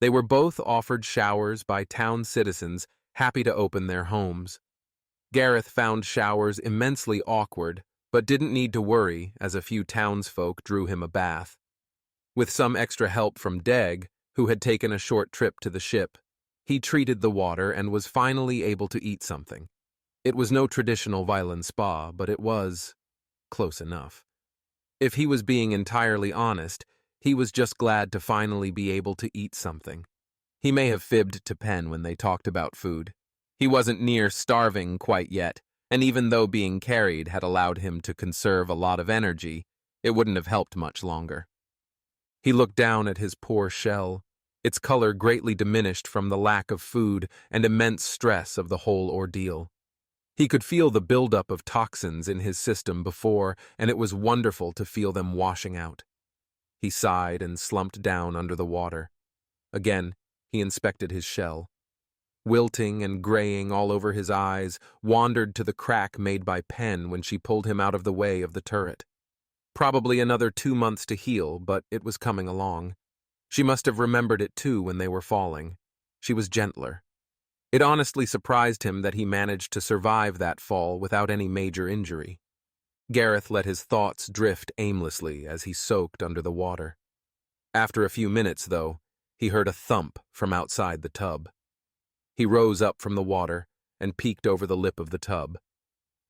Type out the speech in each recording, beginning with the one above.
They were both offered showers by town citizens happy to open their homes. Gareth found showers immensely awkward, but didn't need to worry as a few townsfolk drew him a bath. With some extra help from Deg, who had taken a short trip to the ship, he treated the water and was finally able to eat something. It was no traditional Violin spa, but it was close enough. If he was being entirely honest, he was just glad to finally be able to eat something. He may have fibbed to Penn when they talked about food. He wasn't near starving quite yet, and even though being carried had allowed him to conserve a lot of energy, it wouldn't have helped much longer. He looked down at his poor shell, its color greatly diminished from the lack of food and immense stress of the whole ordeal. He could feel the buildup of toxins in his system before, and it was wonderful to feel them washing out. He sighed and slumped down under the water. Again, he inspected his shell. Wilting and graying all over his eyes, wandered to the crack made by Penn when she pulled him out of the way of the turret. Probably another 2 months to heal, but it was coming along. She must have remembered it too when they were falling. She was gentler. It honestly surprised him that he managed to survive that fall without any major injury. Gareth let his thoughts drift aimlessly as he soaked under the water. After a few minutes, though, he heard a thump from outside the tub. He rose up from the water and peeked over the lip of the tub.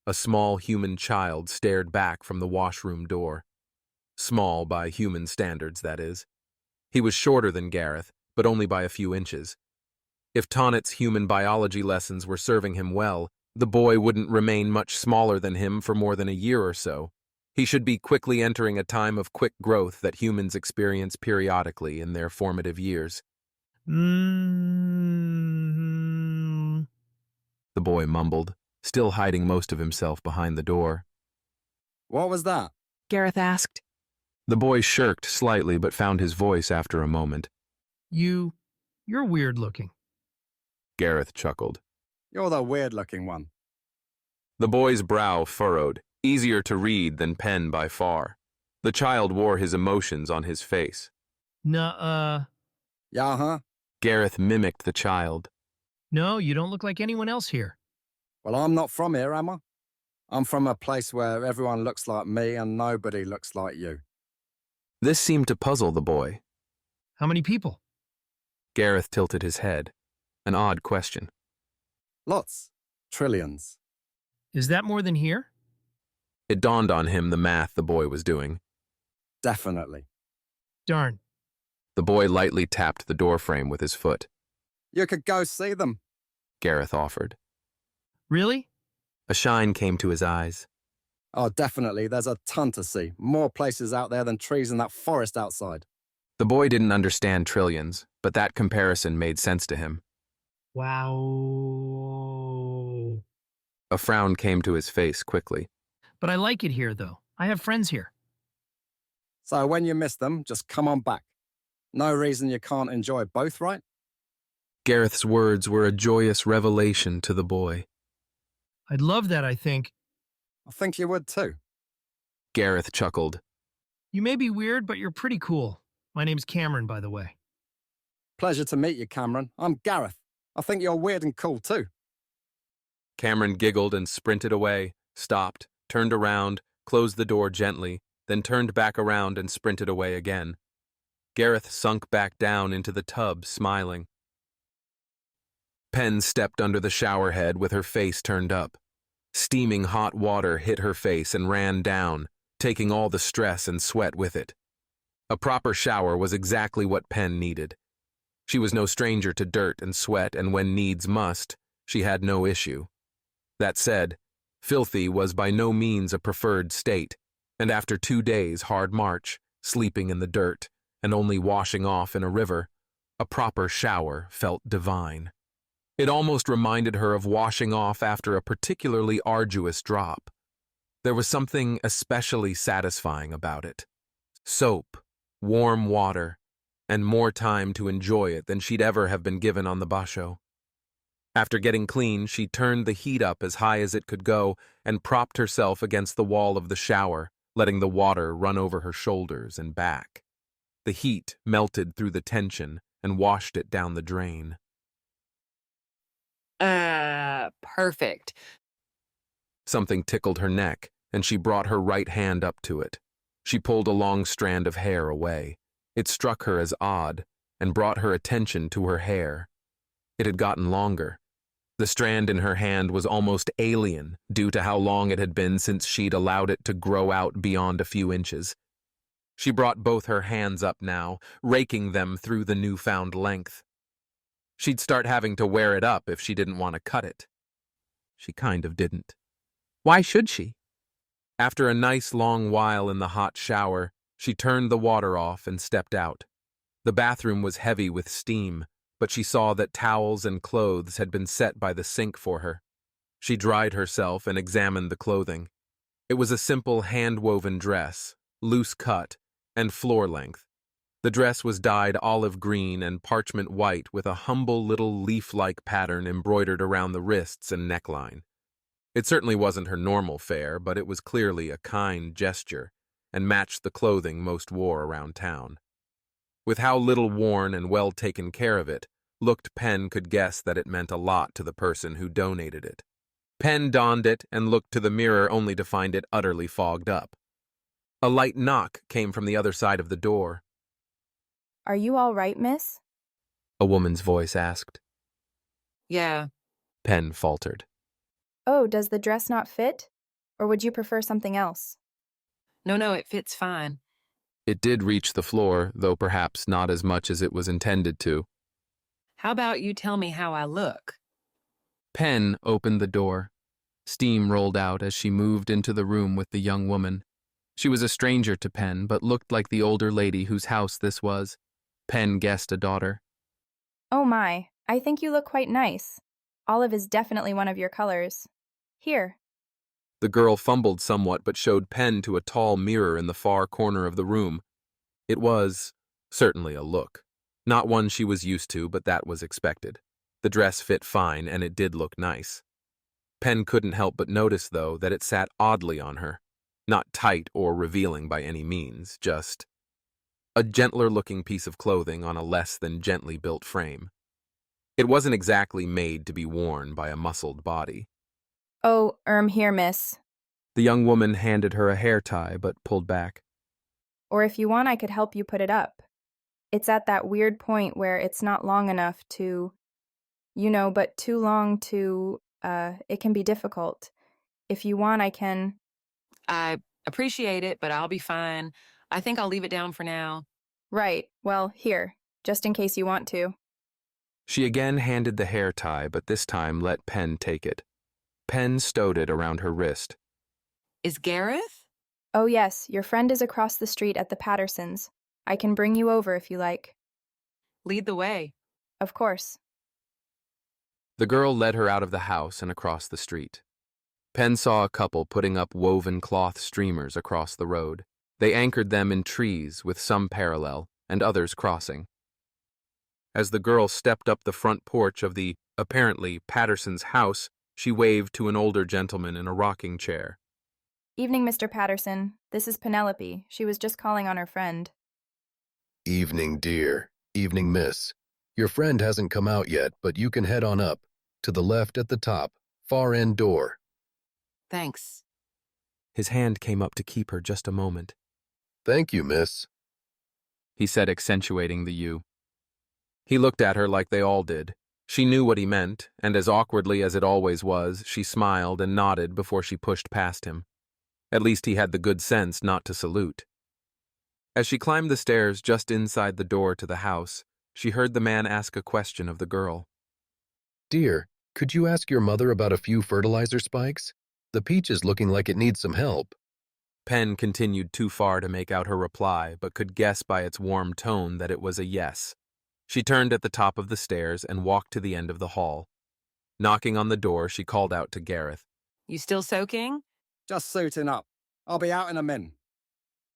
A small human child stared back from the washroom door. Small by human standards, that is. He was shorter than Gareth, but only by a few inches. If Tonnet's human biology lessons were serving him well, the boy wouldn't remain much smaller than him for more than a year or so. He should be quickly entering a time of quick growth that humans experience periodically in their formative years. The boy mumbled, still hiding most of himself behind the door. What was that? Gareth asked. The boy shirked slightly but found his voice after a moment. You're weird looking. Gareth chuckled. You're the weird-looking one. The boy's brow furrowed, easier to read than pen by far. The child wore his emotions on his face. Nuh-uh. Yeah, huh? Gareth mimicked the child. No, you don't look like anyone else here. Well, I'm not from here, am I? I'm from a place where everyone looks like me and nobody looks like you. This seemed to puzzle the boy. How many people? Gareth tilted his head. An odd question. Lots. Trillions. Is that more than here? It dawned on him the math the boy was doing. Definitely. Darn. The boy lightly tapped the doorframe with his foot. You could go see them. Gareth offered. Really? A shine came to his eyes. Oh, definitely. There's a ton to see. More places out there than trees in that forest outside. The boy didn't understand trillions, but that comparison made sense to him. Wow. A frown came to his face quickly. But I like it here, though. I have friends here. So when you miss them, just come on back. No reason you can't enjoy both, right? Gareth's words were a joyous revelation to the boy. I'd love that, I think. I think you would too. Gareth chuckled. You may be weird, but you're pretty cool. My name's Cameron, by the way. Pleasure to meet you, Cameron. I'm Gareth. I think you're weird and cool too. Cameron giggled and sprinted away, stopped, turned around, closed the door gently, then turned back around and sprinted away again. Gareth sunk back down into the tub, smiling. Penn stepped under the shower head with her face turned up. Steaming hot water hit her face and ran down, taking all the stress and sweat with it. A proper shower was exactly what Penn needed. She was no stranger to dirt and sweat, and when needs must, she had no issue. That said, filthy was by no means a preferred state, and after 2 days' hard march, sleeping in the dirt, and only washing off in a river, a proper shower felt divine. It almost reminded her of washing off after a particularly arduous drop. There was something especially satisfying about it. Soap, warm water, and more time to enjoy it than she'd ever have been given on the basho. After getting clean, she turned the heat up as high as it could go and propped herself against the wall of the shower, letting the water run over her shoulders and back. The heat melted through the tension and washed it down the drain. Perfect. Something tickled her neck, and she brought her right hand up to it. She pulled a long strand of hair away. It struck her as odd and brought her attention to her hair. It had gotten longer. The strand in her hand was almost alien due to how long it had been since she'd allowed it to grow out beyond a few inches. She brought both her hands up now, raking them through the newfound length. She'd start having to wear it up if she didn't want to cut it. She kind of didn't. Why should she? After a nice long while in the hot shower, she turned the water off and stepped out. The bathroom was heavy with steam, but she saw that towels and clothes had been set by the sink for her. She dried herself and examined the clothing. It was a simple hand-woven dress, loose cut, and floor length. The dress was dyed olive green and parchment white with a humble little leaf-like pattern embroidered around the wrists and neckline. It certainly wasn't her normal fare, but it was clearly a kind gesture and matched the clothing most wore around town. With how little worn and well taken care of it looked, Penn could guess that it meant a lot to the person who donated it. Penn donned it and looked to the mirror only to find it utterly fogged up. A light knock came from the other side of the door. Are you all right, miss? A woman's voice asked. Yeah. Penn faltered. Oh, does the dress not fit? Or would you prefer something else? No, it fits fine. It did reach the floor, though perhaps not as much as it was intended to. How about you tell me how I look? Penn opened the door. Steam rolled out as she moved into the room with the young woman. She was a stranger to Penn, but looked like the older lady whose house this was. Penn guessed a daughter. Oh my, I think you look quite nice. Olive is definitely one of your colors. Here. The girl fumbled somewhat but showed Penn to a tall mirror in the far corner of the room. It was certainly a look. Not one she was used to, but that was expected. The dress fit fine, and it did look nice. Penn couldn't help but notice, though, that it sat oddly on her. Not tight or revealing by any means, just a gentler-looking piece of clothing on a less than gently built frame. It wasn't exactly made to be worn by a muscled body. Oh, here, miss. The young woman handed her a hair tie, but pulled back. Or if you want, I could help you put it up. It's at that weird point where it's not long enough to, but too long to, it can be difficult. If you want, I can. I appreciate it, but I'll be fine. I think I'll leave it down for now. Right, well, here, just in case you want to. She again handed the hair tie, but this time let Penn take it. Penn stowed it around her wrist. Is Gareth? Oh yes, your friend is across the street at the Pattersons. I can bring you over if you like. Lead the way. Of course. The girl led her out of the house and across the street. Penn saw a couple putting up woven cloth streamers across the road. They anchored them in trees, with some parallel, and others crossing. As the girl stepped up the front porch of the, apparently, Patterson's house, she waved to an older gentleman in a rocking chair. Evening, Mr. Patterson. This is Penelope. She was just calling on her friend. Evening, dear. Evening, miss. Your friend hasn't come out yet, but you can head on up. To the left at the top, far end door. Thanks. His hand came up to keep her just a moment. Thank you, miss. He said, accentuating the U. He looked at her like they all did. She knew what he meant, and as awkwardly as it always was, she smiled and nodded before she pushed past him. At least he had the good sense not to salute. As she climbed the stairs just inside the door to the house, she heard the man ask a question of the girl. Dear, could you ask your mother about a few fertilizer spikes? The peach is looking like it needs some help. Penn continued too far to make out her reply, but could guess by its warm tone that it was a yes. She turned at the top of the stairs and walked to the end of the hall. Knocking on the door, she called out to Gareth. You still soaking? Just suiting up. I'll be out in a min.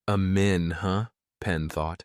A min, huh? Penn thought.